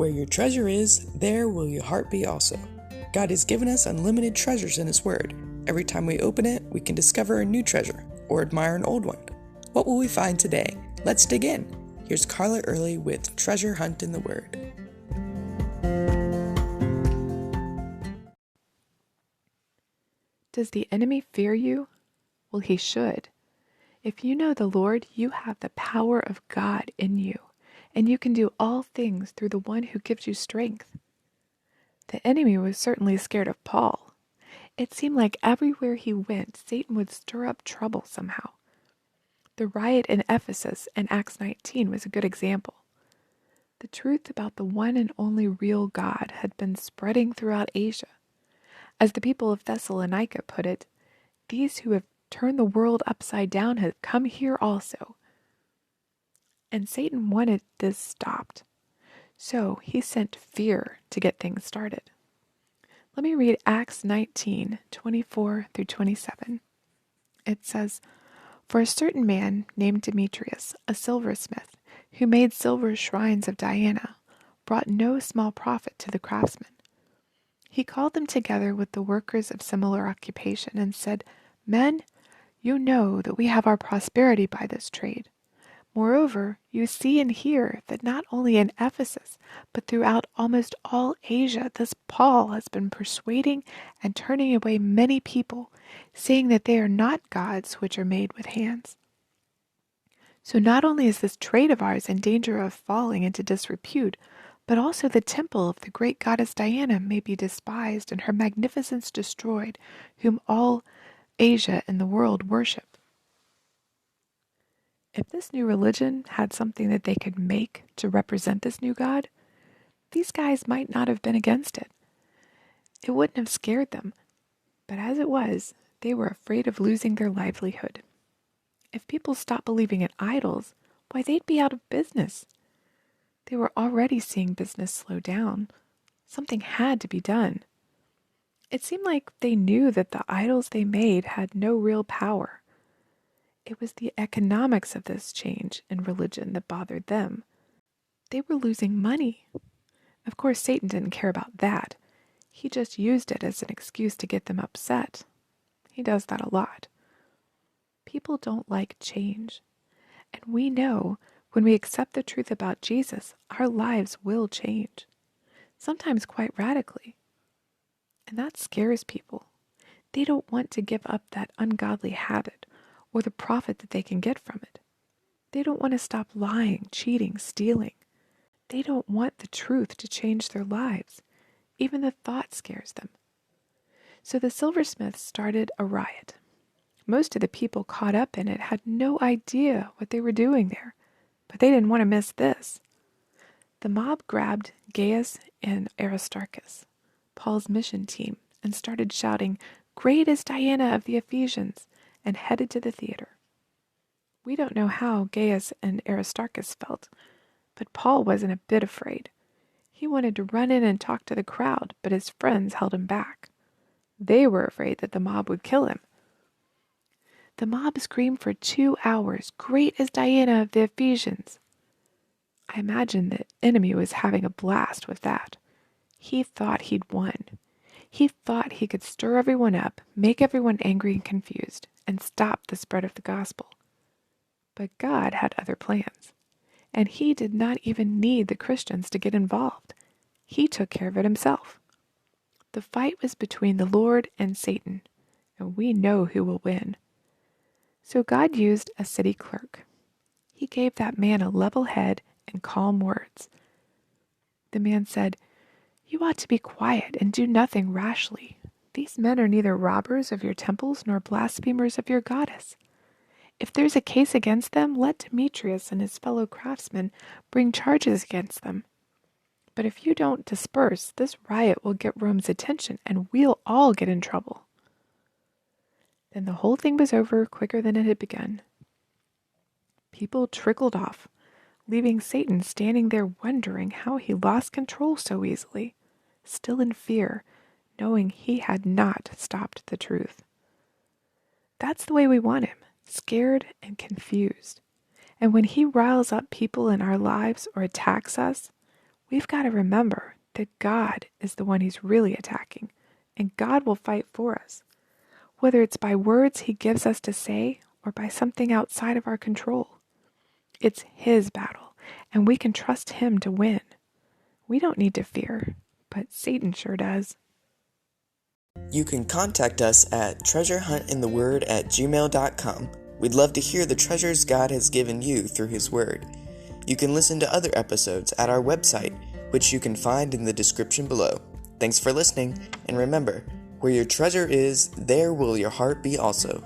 Where your treasure is, there will your heart be also. God has given us unlimited treasures in His Word. Every time we open it, we can discover a new treasure or admire an old one. What will we find today? Let's dig in. Here's Carla Early with Treasure Hunt in the Word. Does the enemy fear you? Well, he should. If you know the Lord, you have the power of God in you, and you can do all things through the one who gives you strength. The enemy was certainly scared of Paul. It seemed like everywhere he went, Satan would stir up trouble somehow. The riot in Ephesus in Acts 19 was a good example. The truth about the one and only real God had been spreading throughout Asia. As the people of Thessalonica put it, these who have turned the world upside down have come here also. And Satan wanted this stopped. So he sent fear to get things started. Let me read Acts 19:24 through 27. It says, "For a certain man named Demetrius, a silversmith, who made silver shrines of Diana, brought no small profit to the craftsmen. He called them together with the workers of similar occupation and said, 'Men, you know that we have our prosperity by this trade. Moreover, you see and hear that not only in Ephesus, but throughout almost all Asia, this Paul has been persuading and turning away many people, saying that they are not gods which are made with hands. So not only is this trade of ours in danger of falling into disrepute, but also the temple of the great goddess Diana may be despised and her magnificence destroyed, whom all Asia and the world worship.'" If this new religion had something that they could make to represent this new God, these guys might not have been against it. It wouldn't have scared them. But as it was, they were afraid of losing their livelihood. If people stopped believing in idols, why, they'd be out of business. They were already seeing business slow down. Something had to be done. It seemed like they knew that the idols they made had no real power. It was the economics of this change in religion that bothered them. They were losing money. Of course, Satan didn't care about that. He just used it as an excuse to get them upset. He does that a lot. People don't like change. And we know when we accept the truth about Jesus, our lives will change. Sometimes quite radically. And that scares people. They don't want to give up that ungodly habit or the profit that they can get from it. They don't want to stop lying, cheating, stealing. They don't want the truth to change their lives. Even the thought scares them. So the silversmiths started a riot. Most of the people caught up in it had no idea what they were doing there, but they didn't want to miss this. The mob grabbed Gaius and Aristarchus, Paul's mission team, and started shouting, "Great is Diana of the Ephesians," and headed to the theater. We don't know how Gaius and Aristarchus felt, but Paul wasn't a bit afraid. He wanted to run in and talk to the crowd, but his friends held him back. They were afraid that the mob would kill him. The mob screamed for 2 hours, "Great is Diana of the Ephesians." I imagine the enemy was having a blast with that. He thought he'd won. He thought he could stir everyone up, make everyone angry and confused, and stop the spread of the gospel. But God had other plans, and He did not even need the Christians to get involved. He took care of it Himself. The fight was between the Lord and Satan, and we know who will win. So God used a city clerk. He gave that man a level head and calm words. The man said, "You ought to be quiet and do nothing rashly. These men are neither robbers of your temples nor blasphemers of your goddess. If there's a case against them, let Demetrius and his fellow craftsmen bring charges against them. But if you don't disperse, this riot will get Rome's attention and we'll all get in trouble." Then the whole thing was over quicker than it had begun. People trickled off, leaving Satan standing there wondering how he lost control so easily, still in fear, knowing he had not stopped the truth. That's the way we want him, scared and confused. And when he riles up people in our lives or attacks us, We've got to remember that God is the one he's really attacking, and God will fight for us, whether it's by words he gives us to say or by something outside of our control. It's his battle, and we can trust him to win. We don't need to fear, but Satan sure does. You can contact us at treasurehuntintheword@gmail.com. We'd love to hear the treasures God has given you through his word. You can listen to other episodes at our website, which you can find in the description below. Thanks for listening, and remember, where your treasure is, there will your heart be also.